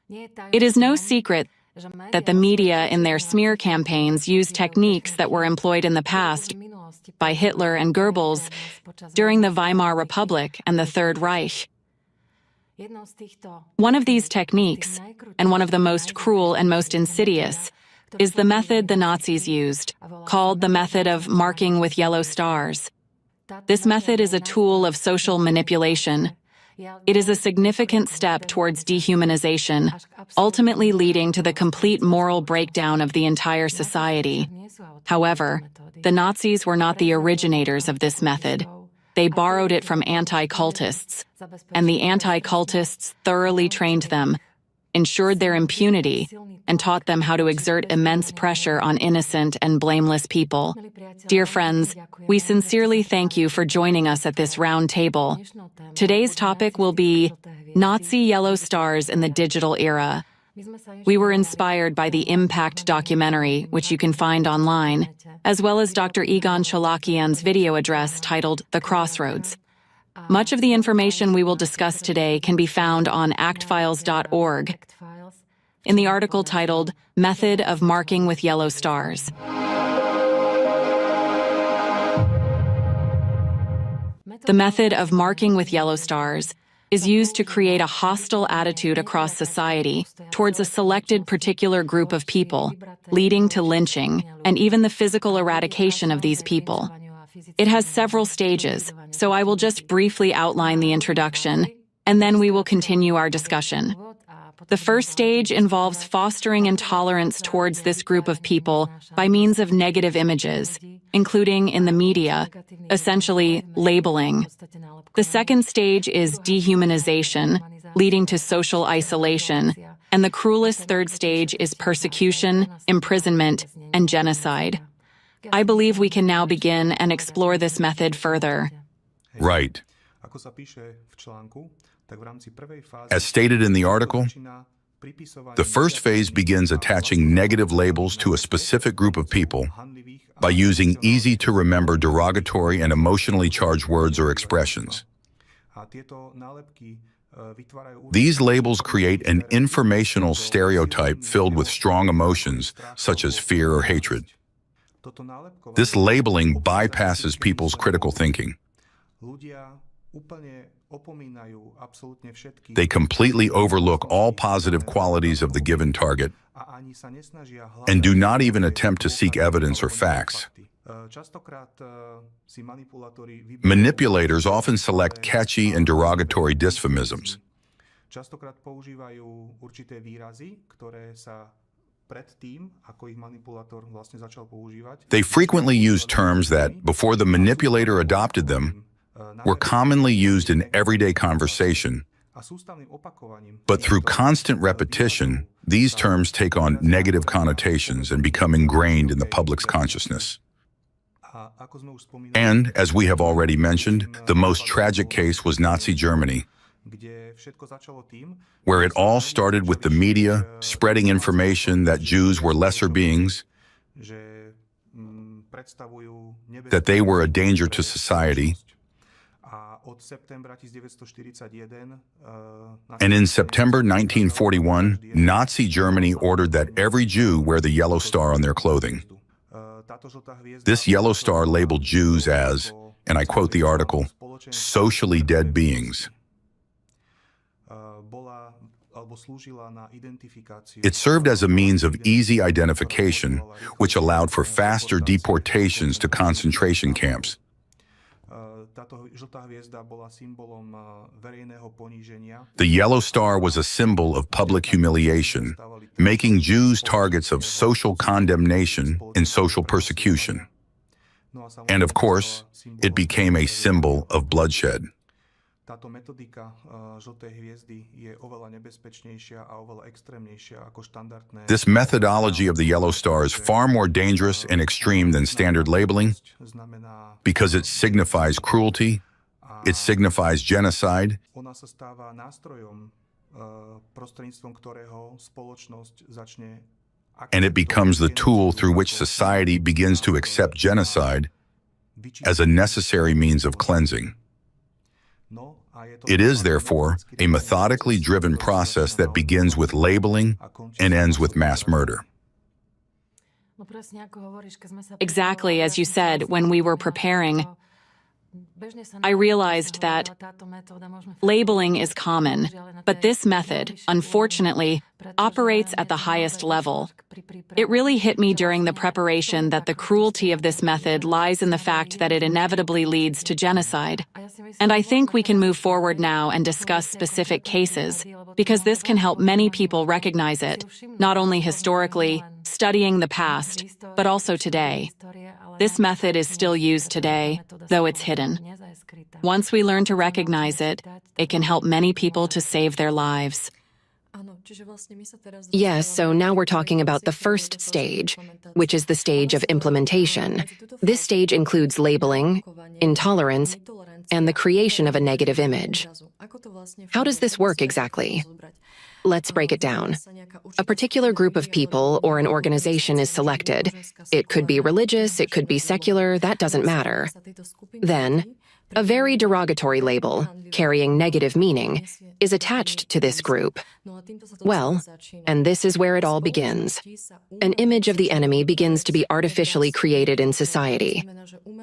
It is no secret that the media in their smear campaigns use techniques that were employed in the past by Hitler and Goebbels during the Weimar Republic and the Third Reich. One of these techniques, and one of the most cruel and most insidious, is the method the Nazis used, called the method of marking with yellow stars. This method is a tool of social manipulation. It is a significant step towards dehumanization, ultimately leading to the complete moral breakdown of the entire society. However, the Nazis were not the originators of this method. They borrowed it from anti-cultists, and the anti-cultists thoroughly trained them, ensured their impunity, and taught them how to exert immense pressure on innocent and blameless people. Dear friends, we sincerely thank you for joining us at this round table. Today's topic will be Nazi yellow stars in the digital era. We were inspired by the Impact documentary, which you can find online, as well as Dr. Egon Chalakian's video address titled The Crossroads. Much of the information we will discuss today can be found on actfiles.org in the article titled Method of Marking with Yellow Stars. The method of marking with yellow stars is used to create a hostile attitude across society towards a selected particular group of people, leading to lynching and even the physical eradication of these people. It has several stages, so I will just briefly outline the introduction, and then we will continue our discussion. The first stage involves fostering intolerance towards this group of people by means of negative images, including in the media, essentially labeling. The second stage is dehumanization, leading to social isolation, and the cruelest third stage is persecution, imprisonment, and genocide. I believe we can now begin and explore this method further. Right. As stated in the article, the first phase begins attaching negative labels to a specific group of people by using easy-to-remember derogatory and emotionally charged words or expressions. These labels create an informational stereotype filled with strong emotions, such as fear or hatred. This labeling bypasses people's critical thinking. They completely overlook all positive qualities of the given target and do not even attempt to seek evidence or facts. Manipulators often select catchy and derogatory dysphemisms. They frequently use terms that, before the manipulator adopted them, were commonly used in everyday conversation, but through constant repetition, these terms take on negative connotations and become ingrained in the public's consciousness. And, as we have already mentioned, the most tragic case was Nazi Germany, where it all started with the media spreading information that Jews were lesser beings, that they were a danger to society. And in September 1941, Nazi Germany ordered that every Jew wear the yellow star on their clothing. This yellow star labeled Jews as, and I quote the article, socially dead beings. It served as a means of easy identification, which allowed for faster deportations to concentration camps. The yellow star was a symbol of public humiliation, making Jews targets of social condemnation and social persecution. And of course, it became a symbol of bloodshed. This methodology of the yellow star is far more dangerous and extreme than standard labeling because it signifies cruelty, it signifies genocide, and it becomes the tool through which society begins to accept genocide as a necessary means of cleansing. It is, therefore, a methodically driven process that begins with labeling and ends with mass murder. Exactly as you said, when we were preparing, I realized that labeling is common, but this method, unfortunately, operates at the highest level. It really hit me during the preparation that the cruelty of this method lies in the fact that it inevitably leads to genocide. And I think we can move forward now and discuss specific cases, because this can help many people recognize it, not only historically, studying the past, but also today. This method is still used today, though it's hidden. Once we learn to recognize it, it can help many people to save their lives. Yes, so now we're talking about the first stage, which is the stage of implementation. This stage includes labeling, intolerance, and the creation of a negative image. How does this work exactly? Let's break it down. A particular group of people or an organization is selected. It could be religious, it could be secular, that doesn't matter. Then, a very derogatory label, carrying negative meaning, is attached to this group. Well, and this is where it all begins. An image of the enemy begins to be artificially created in society.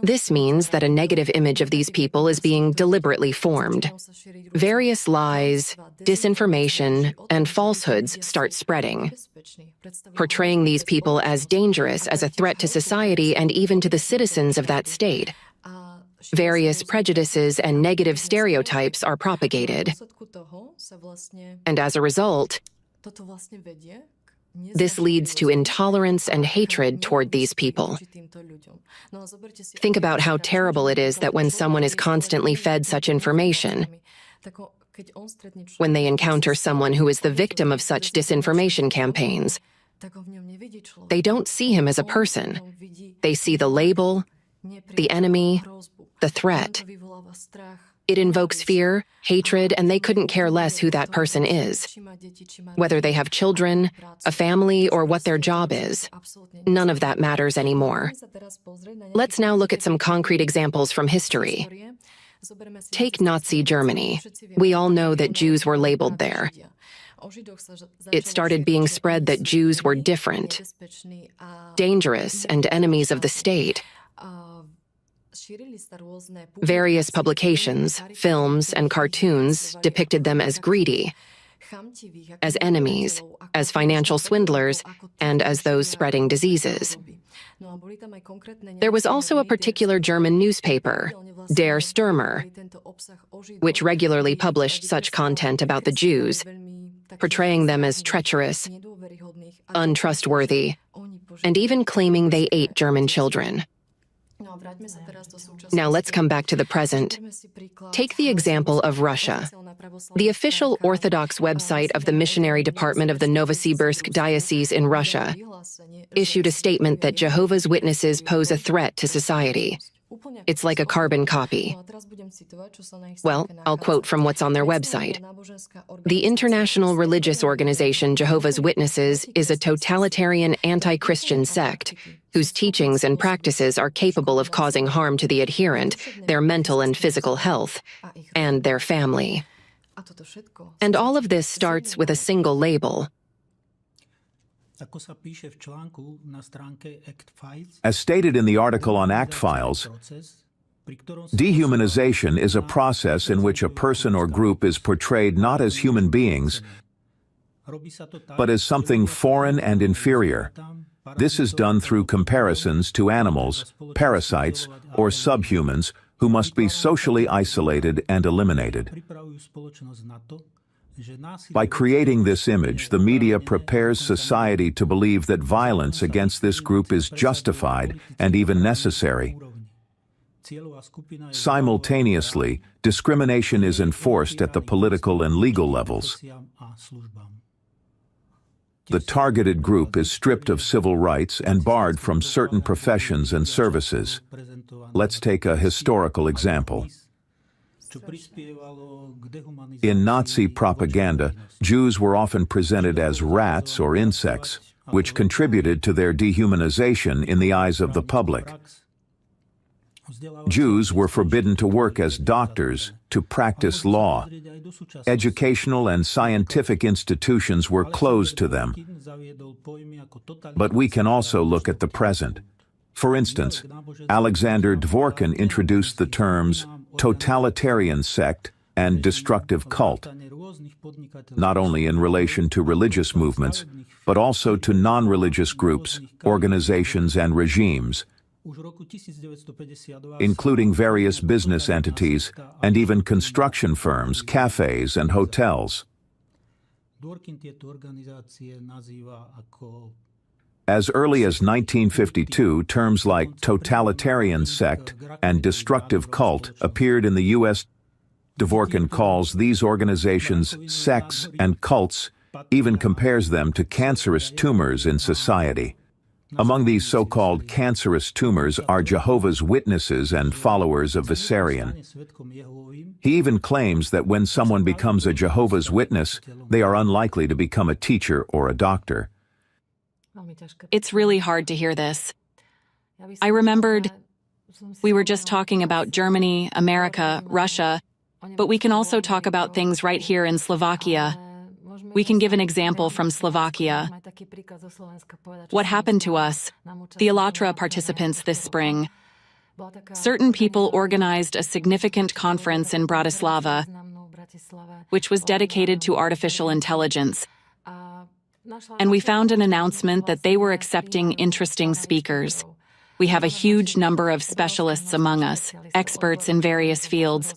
This means that a negative image of these people is being deliberately formed. Various lies, disinformation, and falsehoods start spreading, portraying these people as dangerous, as a threat to society and even to the citizens of that state. Various prejudices and negative stereotypes are propagated. And as a result, this leads to intolerance and hatred toward these people. Think about how terrible it is that when someone is constantly fed such information, when they encounter someone who is the victim of such disinformation campaigns, they don't see him as a person. They see the label, the enemy, the threat. It invokes fear, hatred, and they couldn't care less who that person is, whether they have children, a family, or what their job is. None of that matters anymore. Let's now look at some concrete examples from history. Take Nazi Germany. We all know that Jews were labeled there. It started being spread that Jews were different, dangerous, and enemies of the state. Various publications, films, and cartoons depicted them as greedy, as enemies, as financial swindlers, and as those spreading diseases. There was also a particular German newspaper, Der Stürmer, which regularly published such content about the Jews, portraying them as treacherous, untrustworthy, and even claiming they ate German children. Now let's come back to the present. Take the example of Russia. The official Orthodox website of the Missionary Department of the Novosibirsk Diocese in Russia issued a statement that Jehovah's Witnesses pose a threat to society. It's like a carbon copy. Well, I'll quote from what's on their website. The international religious organization Jehovah's Witnesses is a totalitarian anti-Christian sect whose teachings and practices are capable of causing harm to the adherent, their mental and physical health, and their family. And all of this starts with a single label. As stated in the article on Act Files, dehumanization is a process in which a person or group is portrayed not as human beings, but as something foreign and inferior. This is done through comparisons to animals, parasites, or subhumans who must be socially isolated and eliminated. By creating this image, the media prepares society to believe that violence against this group is justified and even necessary. Simultaneously, discrimination is enforced at the political and legal levels. The targeted group is stripped of civil rights and barred from certain professions and services. Let's take a historical example. In Nazi propaganda, Jews were often presented as rats or insects, which contributed to their dehumanization in the eyes of the public. Jews were forbidden to work as doctors, to practice law. Educational and scientific institutions were closed to them. But we can also look at the present. For instance, Alexander Dworkin introduced the terms totalitarian sect and destructive cult, not only in relation to religious movements, but also to non-religious groups, organizations, and regimes, including various business entities and even construction firms, cafes, and hotels. As early as 1952, terms like totalitarian sect and destructive cult appeared in the U.S. Dworkin calls these organizations sects and cults, even compares them to cancerous tumors in society. Among these so-called cancerous tumors are Jehovah's Witnesses and followers of Vissarion. He even claims that when someone becomes a Jehovah's Witness, they are unlikely to become a teacher or a doctor. It's really hard to hear this. I remembered we were just talking about Germany, America, Russia, but we can also talk about things right here in Slovakia. We can give an example from Slovakia. What happened to us, the Allatra participants this spring? Certain people organized a significant conference in Bratislava, which was dedicated to artificial intelligence. And we found an announcement that they were accepting interesting speakers. We have a huge number of specialists among us, experts in various fields.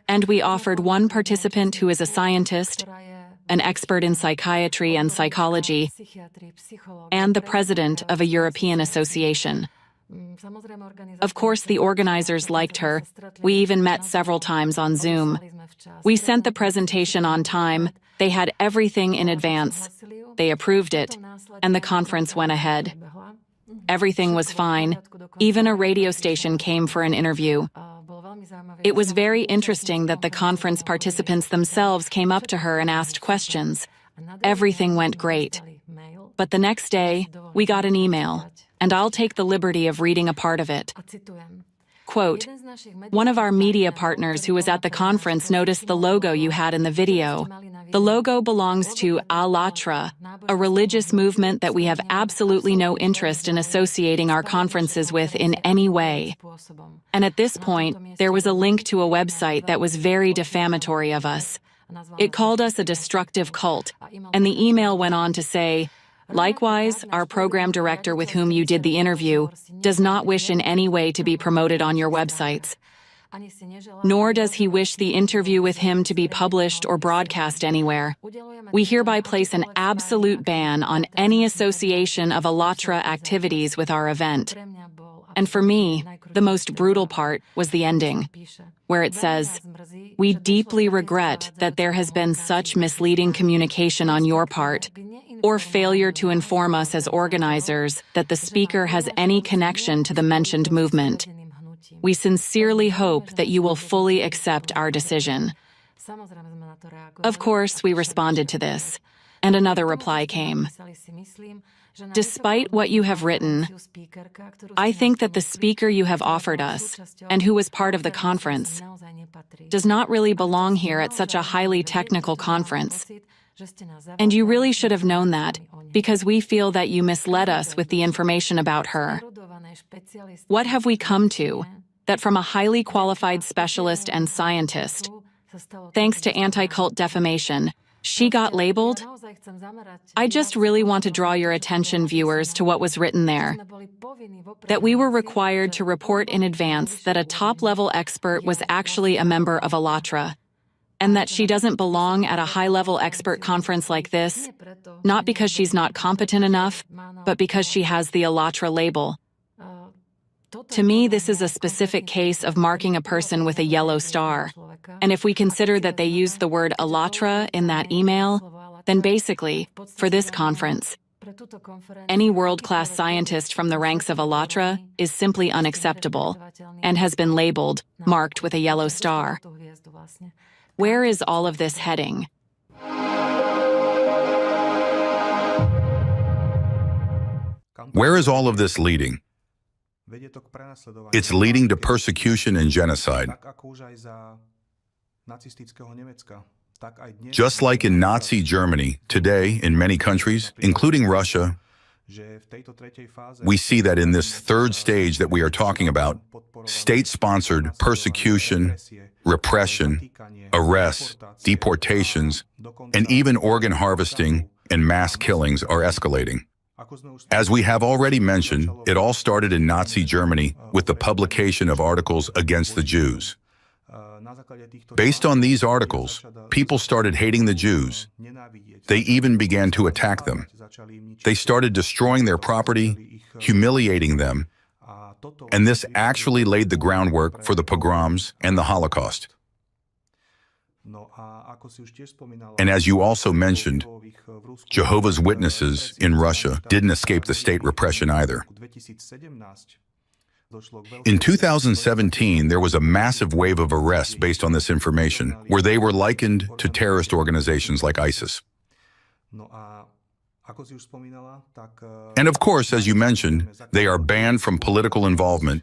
And we offered one participant who is a scientist, an expert in psychiatry and psychology, and the president of a European association. Of course, the organizers liked her. We even met several times on Zoom. We sent the presentation on time. They had everything in advance. They approved it, and the conference went ahead. Everything was fine. Even a radio station came for an interview. It was very interesting that the conference participants themselves came up to her and asked questions. Everything went great. But the next day, we got an email, and I'll take the liberty of reading a part of it. Quote, "One of our media partners who was at the conference noticed the logo you had in the video. The logo belongs to Allatra, a religious movement that we have absolutely no interest in associating our conferences with in any way. And at this point, there was a link to a website that was very defamatory of us. It called us a destructive cult, and the email went on to say, likewise, our program director with whom you did the interview does not wish in any way to be promoted on your websites. Nor does he wish the interview with him to be published or broadcast anywhere. We hereby place an absolute ban on any association of Allatra activities with our event." And for me, the most brutal part was the ending, where it says, "We deeply regret that there has been such misleading communication on your part, or failure to inform us as organizers that the speaker has any connection to the mentioned movement. We sincerely hope that you will fully accept our decision." Of course, we responded to this, and another reply came. "Despite what you have written, I think that the speaker you have offered us, and who was part of the conference, does not really belong here at such a highly technical conference. And you really should have known that, because we feel that you misled us with the information about her. What have we come to? That from a highly qualified specialist and scientist, thanks to anti-cult defamation, she got labeled? I just really want to draw your attention, viewers, to what was written there. That we were required to report in advance that a top-level expert was actually a member of Allatra, and that she doesn't belong at a high-level expert conference like this, not because she's not competent enough, but because she has the Allatra label. To me, this is a specific case of marking a person with a yellow star. And if we consider that they used the word Allatra in that email, then basically, for this conference, any world-class scientist from the ranks of Allatra is simply unacceptable and has been labeled, marked with a yellow star. Where is all of this heading? Where is all of this leading? It's leading to persecution and genocide. Just like in Nazi Germany, today in many countries, including Russia, we see that in this third stage that we are talking about, state-sponsored persecution, repression, arrests, deportations, and even organ harvesting and mass killings are escalating. As we have already mentioned, it all started in Nazi Germany with the publication of articles against the Jews. Based on these articles, people started hating the Jews. They even began to attack them. They started destroying their property, humiliating them, and this actually laid the groundwork for the pogroms and the Holocaust. And as you also mentioned, Jehovah's Witnesses in Russia didn't escape the state repression either. In 2017, there was a massive wave of arrests based on this information, where they were likened to terrorist organizations like ISIS. And of course, as you mentioned, they are banned from political involvement.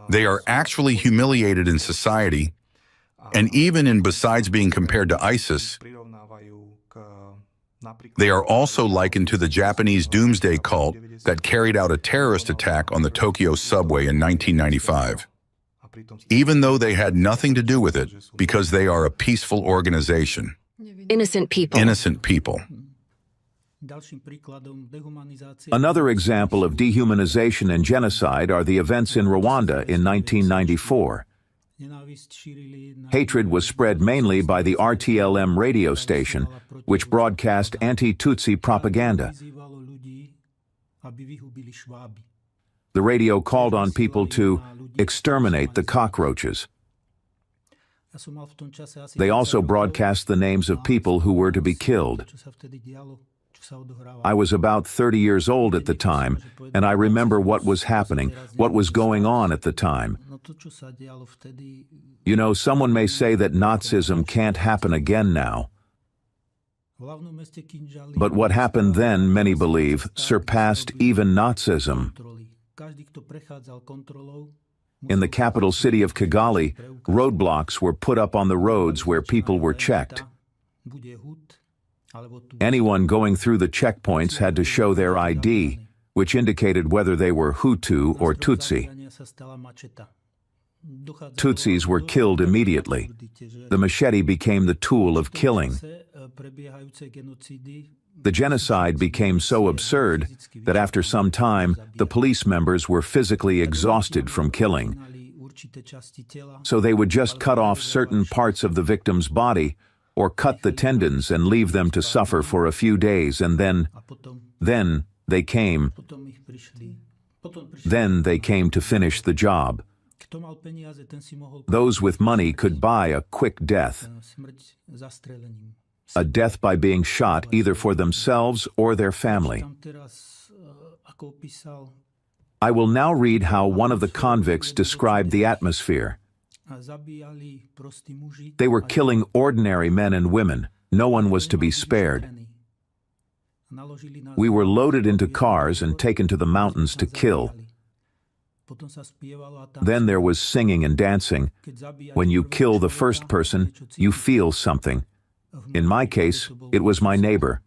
They are actually humiliated in society, and even in besides being compared to ISIS, they are also likened to the Japanese doomsday cult that carried out a terrorist attack on the Tokyo subway in 1995. Even though they had nothing to do with it, because they are a peaceful organization. Innocent people. Innocent people. Another example of dehumanization and genocide are the events in Rwanda in 1994. Hatred was spread mainly by the RTLM radio station, which broadcast anti-Tutsi propaganda. The radio called on people to exterminate the cockroaches. They also broadcast the names of people who were to be killed. I was about 30 years old at the time, and I remember what was happening, what was going on at the time. You know, someone may say that Nazism can't happen again now. But what happened then, many believe, surpassed even Nazism. In the capital city of Kigali, roadblocks were put up on the roads where people were checked. Anyone going through the checkpoints had to show their ID, which indicated whether they were Hutu or Tutsi. Tutsis were killed immediately. The machete became the tool of killing. The genocide became so absurd that after some time, the police members were physically exhausted from killing. So they would just cut off certain parts of the victim's body or cut the tendons and leave them to suffer for a few days, and then they came to finish the job. Those with money could buy a quick death, a death by being shot either for themselves or their family. I will now read how one of the convicts described the atmosphere. They were killing ordinary men and women. No one was to be spared. We were loaded into cars and taken to the mountains to kill. Then there was singing and dancing. When you kill the first person, you feel something. In my case, it was my neighbor.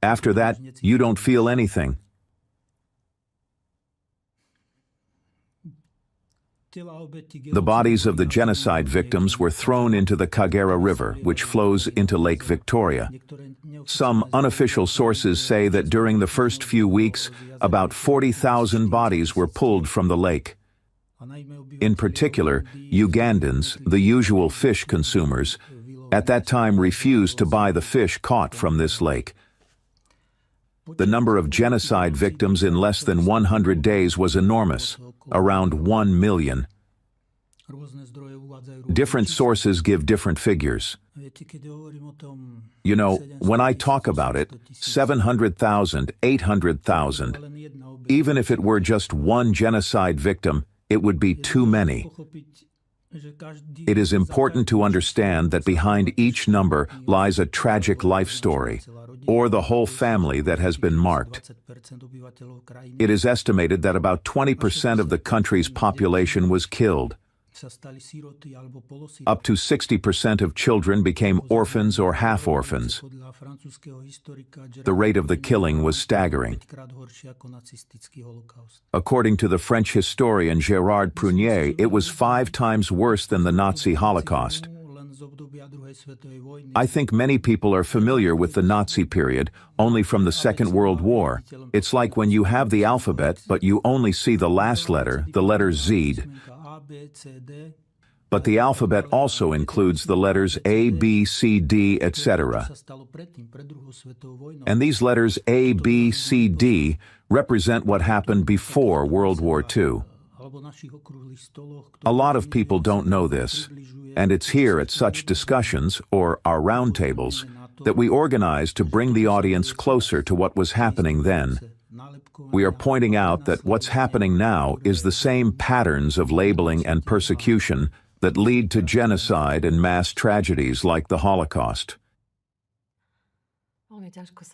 After that, you don't feel anything. The bodies of the genocide victims were thrown into the Kagera River, which flows into Lake Victoria. Some unofficial sources say that during the first few weeks, about 40,000 bodies were pulled from the lake. In particular, Ugandans, the usual fish consumers, at that time refused to buy the fish caught from this lake. The number of genocide victims in less than 100 days was enormous, around 1 million. Different sources give different figures. You know, when I talk about it, 700,000, 800,000, even if it were just one genocide victim, it would be too many. It is important to understand that behind each number lies a tragic life story. or the whole family that has been marked. It is estimated that about 20% of the country's population was killed. Up to 60% of children became orphans or half-orphans. The rate of the killing was staggering. According to the French historian Gérard Prunier, it was 5 times worse than the Nazi Holocaust. I think many people are familiar with the Nazi period only from the Second World War. It's like when you have the alphabet, but you only see the last letter, the letter Z. But the alphabet also includes the letters A, B, C, D, etc. And these letters A, B, C, D represent what happened before World War II. A lot of people don't know this, and it's here at such discussions, or our roundtables, that we organize to bring the audience closer to what was happening then. We are pointing out that what's happening now is the same patterns of labeling and persecution that lead to genocide and mass tragedies like the Holocaust.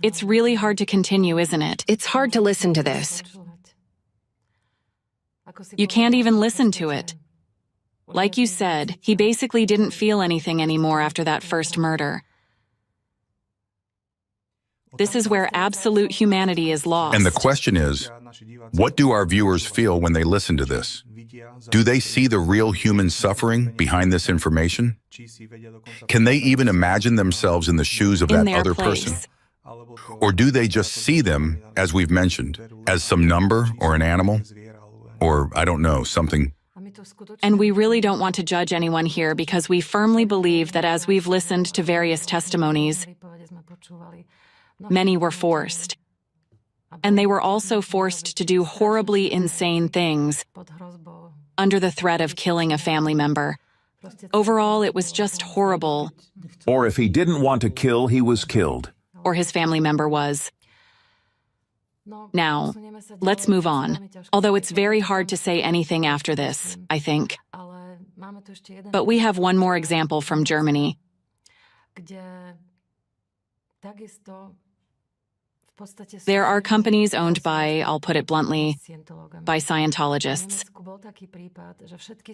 It's really hard to continue, isn't it? It's hard to listen to this. You can't even listen to it. Like you said, he basically didn't feel anything anymore after that first murder. This is where absolute humanity is lost. And the question is, what do our viewers feel when they listen to this? Do they see the real human suffering behind this information? Can they even imagine themselves in the shoes of that other person? Or do they just see them, as we've mentioned, as some number or an animal? Or, I don't know, something. And we really don't want to judge anyone here because we firmly believe that as we've listened to various testimonies, many were forced. And they were also forced to do horribly insane things under the threat of killing a family member. Overall, it was just horrible. Or if he didn't want to kill, he was killed. Or his family member was. Now, let's move on. Although it's very hard to say anything after this, I think. But we have one more example from Germany. There are companies owned by, I'll put it bluntly, by Scientologists.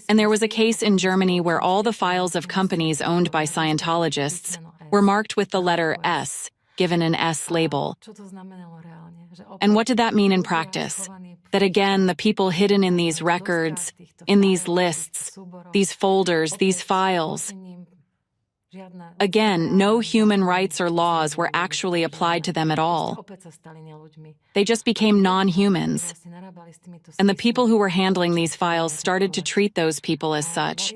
And there was a case in Germany where all the files of companies owned by Scientologists were marked with the letter S, given an S label. And what did that mean in practice? That again, the people hidden in these records, in these lists, these folders, these files, again, no human rights or laws were actually applied to them at all. They just became non-humans. And the people who were handling these files started to treat those people as such.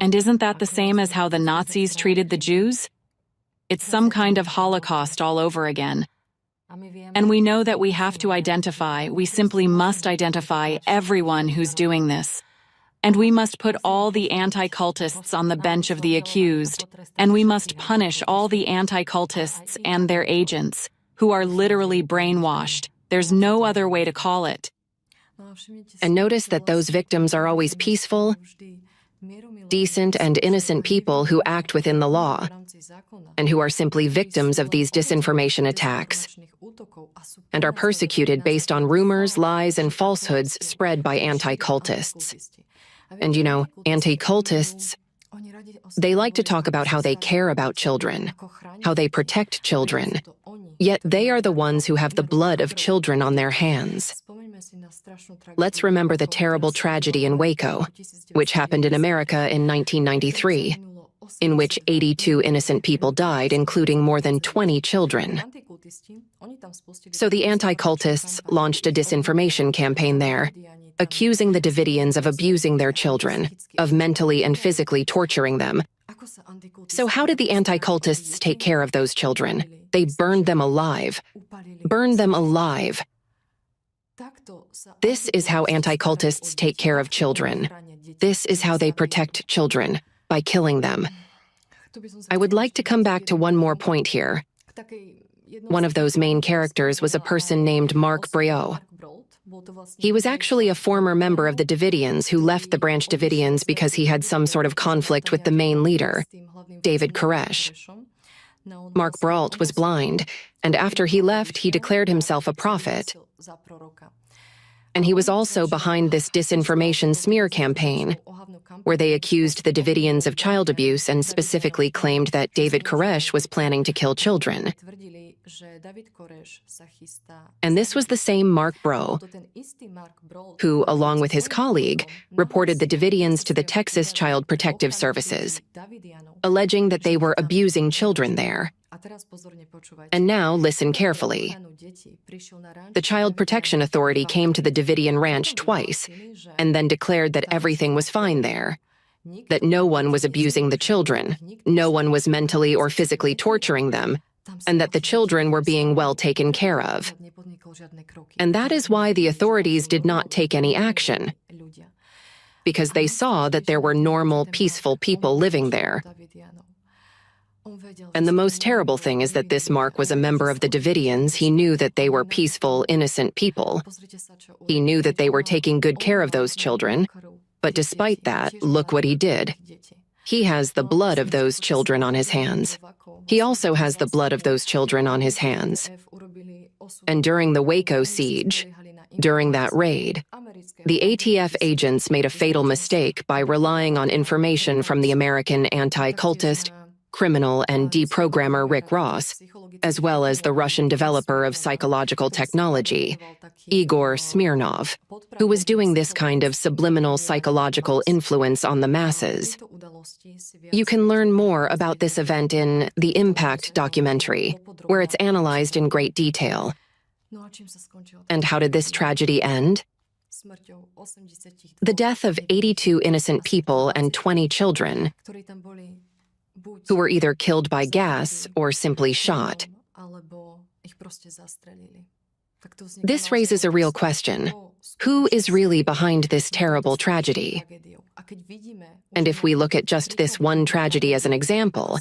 And isn't that the same as how the Nazis treated the Jews? It's some kind of Holocaust all over again. And we know that we have to identify, we simply must identify everyone who's doing this. And we must put all the anti-cultists on the bench of the accused, and we must punish all the anti-cultists and their agents, who are literally brainwashed. There's no other way to call it. And notice that those victims are always peaceful, decent and innocent people who act within the law, and who are simply victims of these disinformation attacks, and are persecuted based on rumors, lies, and falsehoods spread by anti-cultists. And you know, anti-cultists, they like to talk about how they care about children, how they protect children, yet they are the ones who have the blood of children on their hands. Let's remember the terrible tragedy in Waco, which happened in America in 1993, in which 82 innocent people died, including more than 20 children. So the anti-cultists launched a disinformation campaign there, accusing the Davidians of abusing their children, of mentally and physically torturing them. So how did the anti-cultists take care of those children? They burned them alive. Burned them alive. This is how anti-cultists take care of children. This is how they protect children, by killing them. I would like to come back to one more point here. One of those main characters was a person named Mark Breault. He was actually a former member of the Davidians who left the Branch Davidians because he had some sort of conflict with the main leader, David Koresh. Mark Brault was blind, and after he left, he declared himself a prophet. And he was also behind this disinformation smear campaign, where they accused the Davidians of child abuse and specifically claimed that David Koresh was planning to kill children. And this was the same Mark Brault who, along with his colleague, reported the Davidians to the Texas Child Protective Services, alleging that they were abusing children there. And now, listen carefully. The Child Protection Authority came to the Davidian ranch twice and then declared that everything was fine there, that no one was abusing the children, no one was mentally or physically torturing them, and that the children were being well taken care of. And that is why the authorities did not take any action, because they saw that there were normal, peaceful people living there. And the most terrible thing is that this Mark was a member of the Davidians. He knew that they were peaceful, innocent people. He knew that they were taking good care of those children. But despite that, look what he did. He has the blood of those children on his hands. He also has the blood of those children on his hands. And during the Waco siege, during that raid, the ATF agents made a fatal mistake by relying on information from the American anti-cultist, criminal, and deprogrammer Rick Ross, as well as the Russian developer of psychological technology, Igor Smirnov, who was doing this kind of subliminal psychological influence on the masses. You can learn more about this event in the Impact documentary, where it's analyzed in great detail. And how did this tragedy end? The death of 82 innocent people and 20 children, who were either killed by gas or simply shot. This raises a real question. Who is really behind this terrible tragedy? And if we look at just this one tragedy as an example,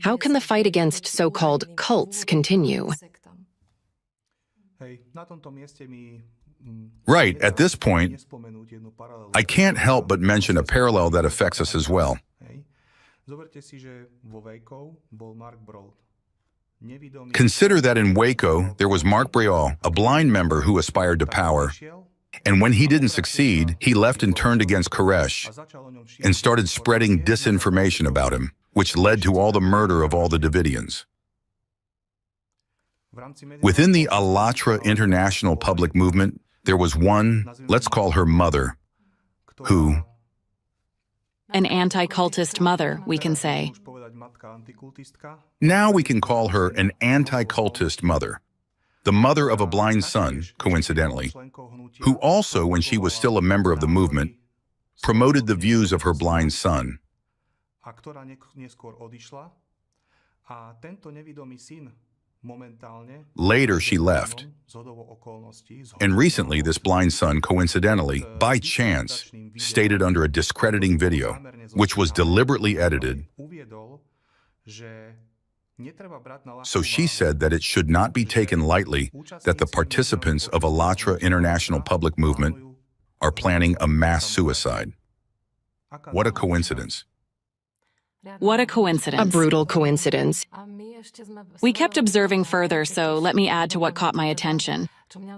how can the fight against so-called cults continue? Right, at this point, I can't help but mention a parallel that affects us as well. Consider that in Waco, there was Mark Brault, a blind member who aspired to power, and when he didn't succeed, he left and turned against Koresh and started spreading disinformation about him, which led to all the murder of all the Davidians. Within the Alatra international public movement, there was one, let's call her mother, who... An anti-cultist mother, we can say. Now we can call her an anti-cultist mother, the mother of a blind son, coincidentally, who also, when she was still a member of the movement, promoted the views of her blind son. Later, she left. And recently, this blind son, coincidentally, by chance, stated under a discrediting video, which was deliberately edited. So she said that it should not be taken lightly that the participants of Alatra International Public Movement are planning a mass suicide. What a coincidence. What a coincidence. A brutal coincidence. We kept observing further, so let me add to what caught my attention.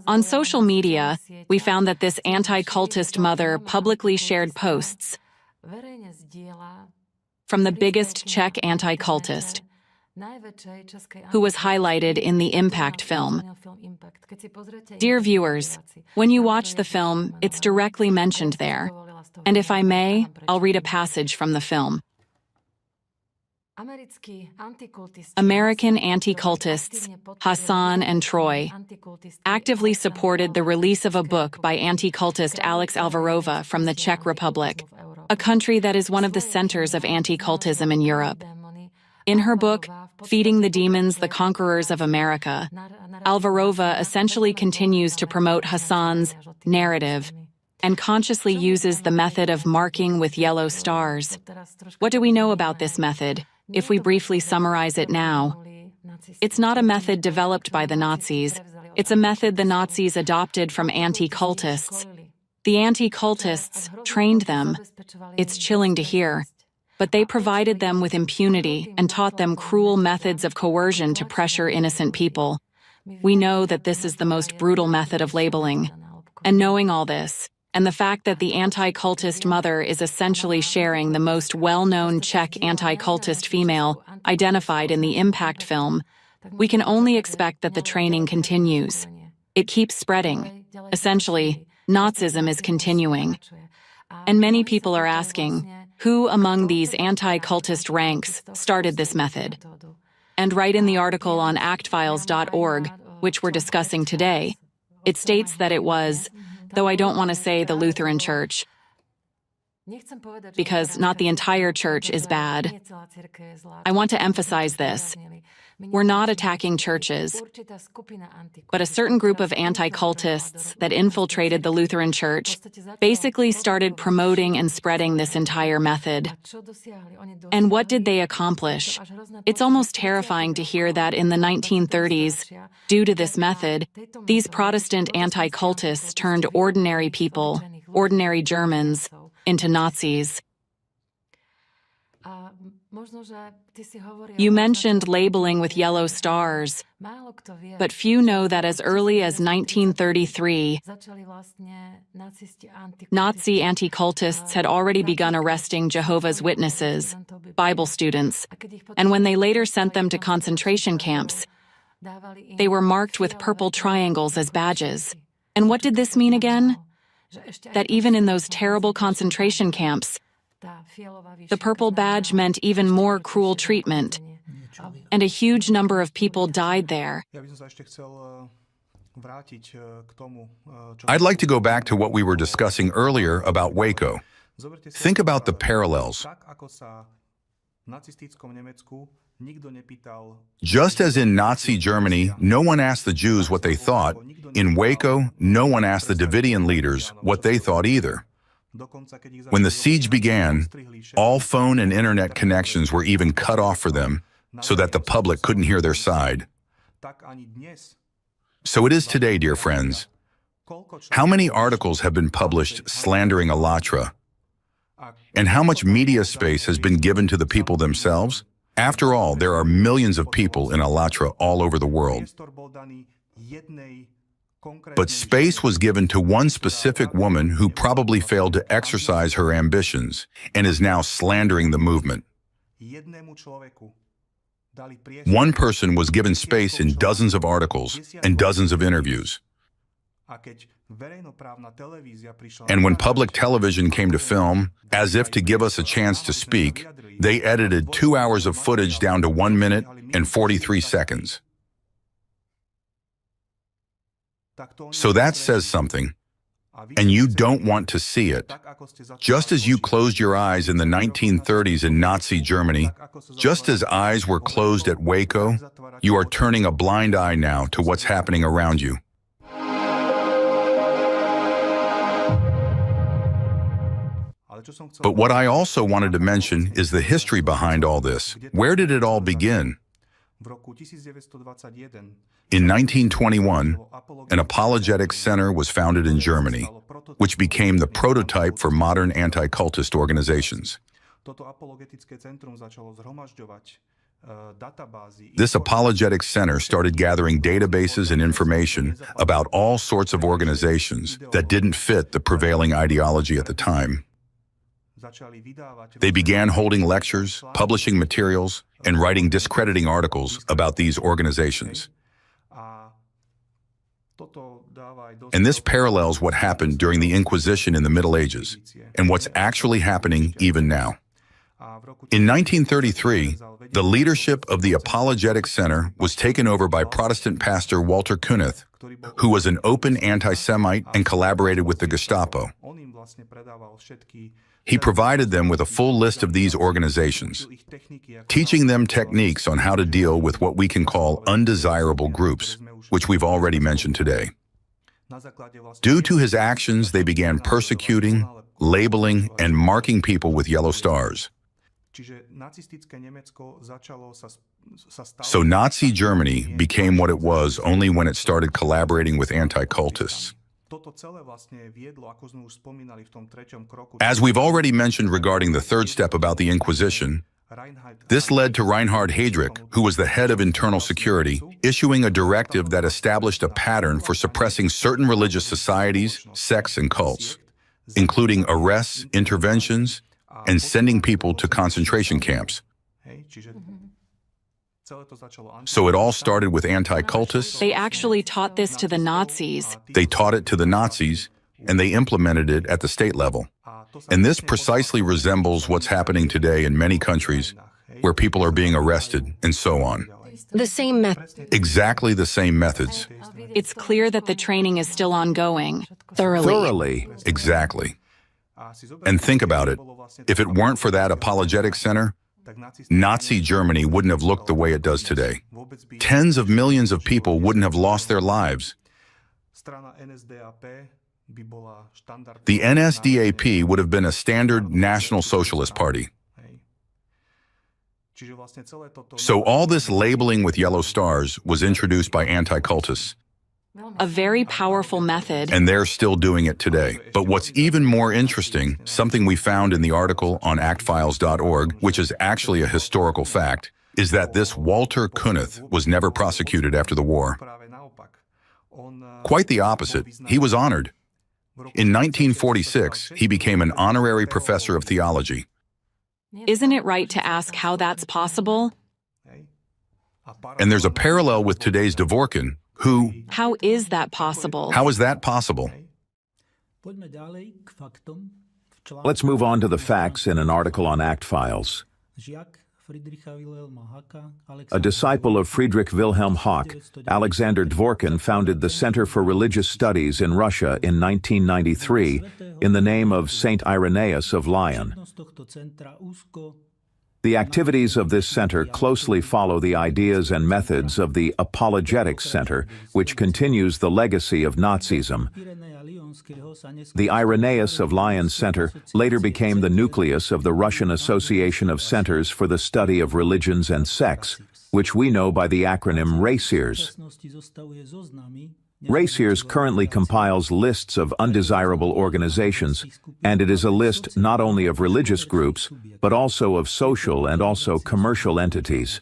On social media, we found that this anti-cultist mother publicly shared posts from the biggest Czech anti-cultist, who was highlighted in the Impact film. Dear viewers, when you watch the film, it's directly mentioned there. And if I may, I'll read a passage from the film. American anti-cultists, Hassan and Troy, actively supported the release of a book by anti-cultist Alex Alvarova from the Czech Republic, a country that is one of the centers of anti-cultism in Europe. In her book, Feeding the Demons, the Conquerors of America, Alvarova essentially continues to promote Hassan's narrative and consciously uses the method of marking with yellow stars. What do we know about this method? If we briefly summarize it now, it's not a method developed by the Nazis. It's a method the Nazis adopted from anti-cultists. The anti-cultists trained them. It's chilling to hear. but they provided them with impunity and taught them cruel methods of coercion to pressure innocent people. We know that this is the most brutal method of labeling. And knowing all this, and the fact that the anti-cultist mother is essentially sharing the most well-known Czech anti-cultist female identified in the Impact film, we can only expect that the training continues. It keeps spreading. Essentially, Nazism is continuing. And many people are asking, who among these anti-cultist ranks started this method? And right in the article on actfiles.org, which we're discussing today, it states that it was, though I don't want to say the Lutheran Church, because not the entire church is bad. I want to emphasize this. We're not attacking churches, but a certain group of anti-cultists that infiltrated the Lutheran Church basically started promoting and spreading this entire method. And what did they accomplish? It's almost terrifying to hear that in the 1930s, due to this method, these Protestant anti-cultists turned ordinary people, ordinary Germans, into Nazis. You mentioned labeling with yellow stars, but few know that as early as 1933, Nazi anti-cultists had already begun arresting Jehovah's Witnesses, Bible students, and when they later sent them to concentration camps, they were marked with purple triangles as badges. And what did this mean again? That even in those terrible concentration camps, the purple badge meant even more cruel treatment, and a huge number of people died there. I'd like to go back to what we were discussing earlier about Waco. Think about the parallels. Just as in Nazi Germany, no one asked the Jews what they thought, in Waco, no one asked the Davidian leaders what they thought either. When the siege began, all phone and internet connections were even cut off for them so that the public couldn't hear their side. So it is today, dear friends. How many articles have been published slandering Allatra? And how much media space has been given to the people themselves? After all, there are millions of people in Allatra all over the world. But space was given to one specific woman who probably failed to exercise her ambitions and is now slandering the movement. One person was given space in dozens of articles and dozens of interviews. And when public television came to film, as if to give us a chance to speak, they edited 2 hours of footage down to 1 minute and 43 seconds. So that says something, and you don't want to see it. Just as you closed your eyes in the 1930s in Nazi Germany, just as eyes were closed at Waco, you are turning a blind eye now to what's happening around you. But what I also wanted to mention is the history behind all this. Where did it all begin? In 1921, an apologetics center was founded in Germany, which became the prototype for modern anti-cultist organizations. This apologetics center started gathering databases and information about all sorts of organizations that didn't fit the prevailing ideology at the time. They began holding lectures, publishing materials, and writing discrediting articles about these organizations. And this parallels what happened during the Inquisition in the Middle Ages, and what's actually happening even now. In 1933, the leadership of the Apologetics Center was taken over by Protestant pastor Walter Kunneth, who was an open anti-Semite and collaborated with the Gestapo. He provided them with a full list of these organizations, teaching them techniques on how to deal with what we can call undesirable groups, which we've already mentioned today. Due to his actions, they began persecuting, labeling, and marking people with yellow stars. So Nazi Germany became what it was only when it started collaborating with anti-cultists. As we've already mentioned regarding the third step about the Inquisition, this led to Reinhard Heydrich, who was the head of internal security, issuing a directive that established a pattern for suppressing certain religious societies, sects, and cults, including arrests, interventions, and sending people to concentration camps. So it all started with anti-cultists. They actually taught this to the Nazis. They taught it to the Nazis, and they implemented it at the state level. And this precisely resembles what's happening today in many countries where people are being arrested and so on. The same method. Exactly the same methods. It's clear that the training is still ongoing. Thoroughly. Exactly. And think about it. If it weren't for that apologetic center, Nazi Germany wouldn't have looked the way it does today. Tens of millions of people wouldn't have lost their lives. The NSDAP would have been a standard National Socialist Party. So all this labeling with yellow stars was introduced by anti-cultists. A very powerful method. And they're still doing it today. But what's even more interesting, something we found in the article on actfiles.org, which is actually a historical fact, is that this Walter Kunneth was never prosecuted after the war. Quite the opposite. He was honored. In 1946, he became an honorary professor of theology. Isn't it right to ask how that's possible? And there's a parallel with today's Dvorkin, who... How is that possible? How is that possible? Let's move on to the facts in an article on Act Files. A disciple of Friedrich Wilhelm Haack, Alexander Dvorkin founded the Center for Religious Studies in Russia in 1993 in the name of Saint Irenaeus of Lyon. The activities of this center closely follow the ideas and methods of the Apologetics Center, which continues the legacy of Nazism. The Irenaeus of Lyon Center later became the nucleus of the Russian Association of Centers for the Study of Religions and Sects, which we know by the acronym RACIERS. RACIERS currently compiles lists of undesirable organizations, and it is a list not only of religious groups, but also of social and also commercial entities.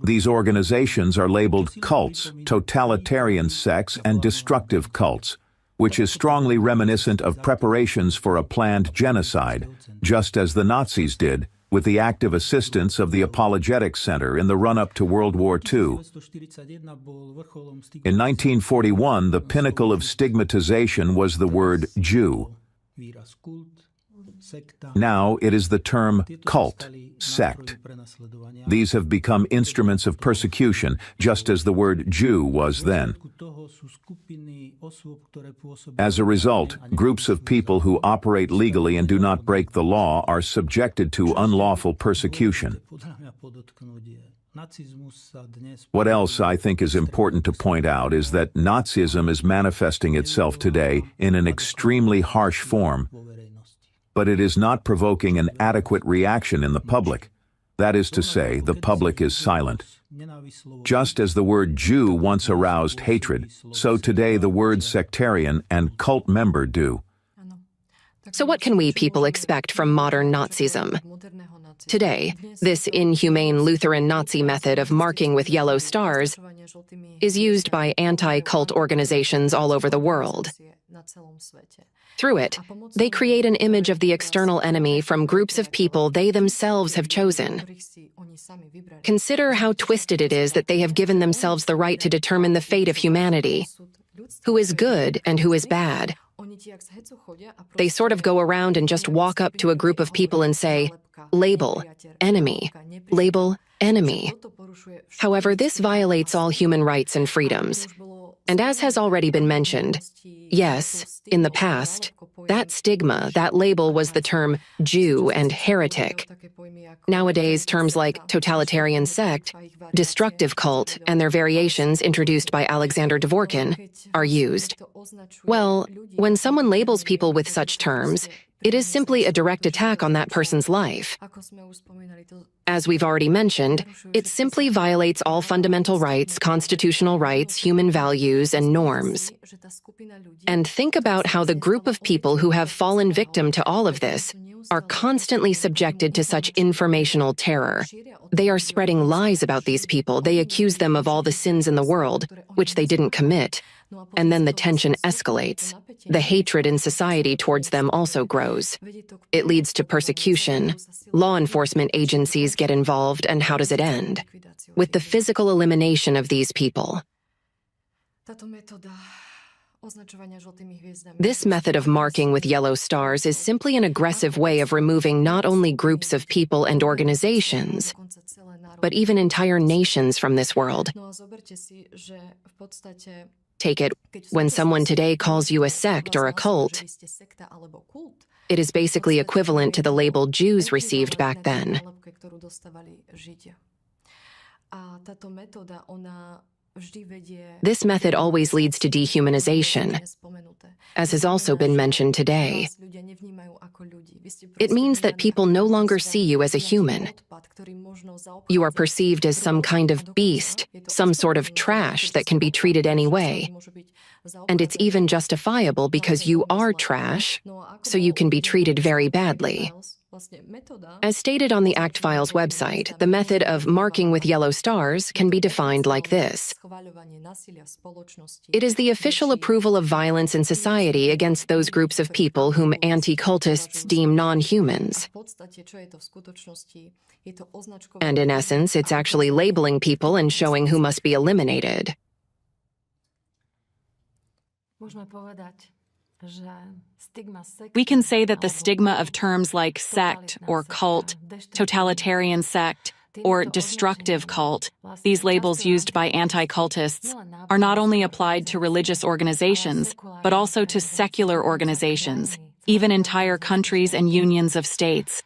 These organizations are labeled cults, totalitarian sects, and destructive cults, which is strongly reminiscent of preparations for a planned genocide, just as the Nazis did, with the active assistance of the Apologetics Center in the run-up to World War II. In 1941, the pinnacle of stigmatization was the word Jew. Now it is the term cult, sect. These have become instruments of persecution, just as the word Jew was then. As a result, groups of people who operate legally and do not break the law are subjected to unlawful persecution. What else I think is important to point out is that Nazism is manifesting itself today in an extremely harsh form, but it is not provoking an adequate reaction in the public. That is to say, the public is silent. Just as the word Jew once aroused hatred, so today the words sectarian and cult member do. So what can we people expect from modern Nazism? Today, this inhumane Lutheran Nazi method of marking with yellow stars is used by anti-cult organizations all over the world. Through it, they create an image of the external enemy from groups of people they themselves have chosen. Consider how twisted it is that they have given themselves the right to determine the fate of humanity. Who is good and who is bad? They sort of go around and just walk up to a group of people and say, label, enemy, label, enemy. However, this violates all human rights and freedoms. And as has already been mentioned, yes, in the past, that stigma, that label was the term Jew and heretic. Nowadays, terms like totalitarian sect, destructive cult, and their variations introduced by Alexander Dworkin are used. Well, when someone labels people with such terms, it is simply a direct attack on that person's life. As we've already mentioned, it simply violates all fundamental rights, constitutional rights, human values, and norms. And think about how the group of people who have fallen victim to all of this are constantly subjected to such informational terror. They are spreading lies about these people. They accuse them of all the sins in the world, which they didn't commit. And then the tension escalates. The hatred in society towards them also grows. It leads to persecution. Law enforcement agencies get involved, and how does it end? With the physical elimination of these people. This method of marking with yellow stars is simply an aggressive way of removing not only groups of people and organizations, but even entire nations from this world. Take it, when someone today calls you a sect or a cult, it is basically equivalent to the label Jews received back then. This method always leads to dehumanization, as has also been mentioned today. It means that people no longer see you as a human. You are perceived as some kind of beast, some sort of trash that can be treated any way. And it's even justifiable because you are trash, so you can be treated very badly. As stated on the ACT Files website, the method of marking with yellow stars can be defined like this. It is the official approval of violence in society against those groups of people whom anti-cultists deem non-humans. And in essence, it's actually labeling people and showing who must be eliminated. We can say that the stigma of terms like sect or cult, totalitarian sect, or destructive cult, these labels used by anti-cultists, are not only applied to religious organizations, but also to secular organizations, even entire countries and unions of states.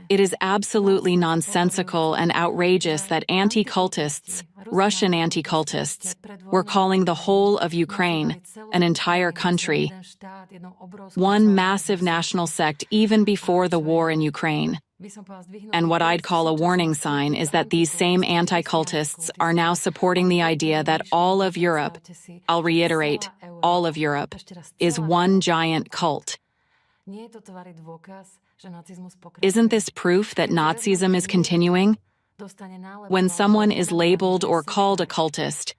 It is absolutely nonsensical and outrageous that anti-cultists, Russian anti-cultists, were calling the whole of Ukraine, an entire country, one massive national sect even before the war in Ukraine. And what I'd call a warning sign is that these same anti-cultists are now supporting the idea that all of Europe, I'll reiterate, all of Europe, is one giant cult. Isn't this proof that Nazism is continuing? When someone is labeled or called a cultist,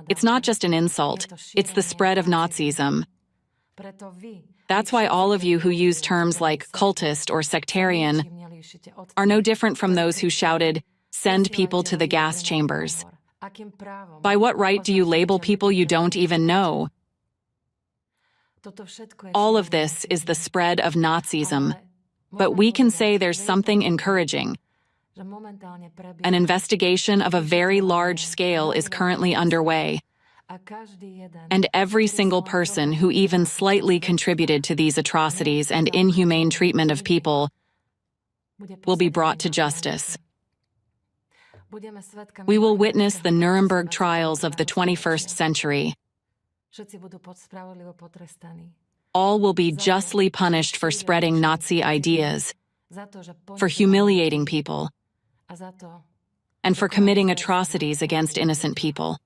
it's not just an insult, it's the spread of Nazism. That's why all of you who use terms like cultist or sectarian are no different from those who shouted, "Send people to the gas chambers." By what right do you label people you don't even know? All of this is the spread of Nazism, but we can say there's something encouraging. An investigation of a very large scale is currently underway, and every single person who even slightly contributed to these atrocities and inhumane treatment of people will be brought to justice. We will witness the Nuremberg trials of the 21st century. All will be justly punished for spreading Nazi ideas, for humiliating people, and for committing atrocities against innocent people.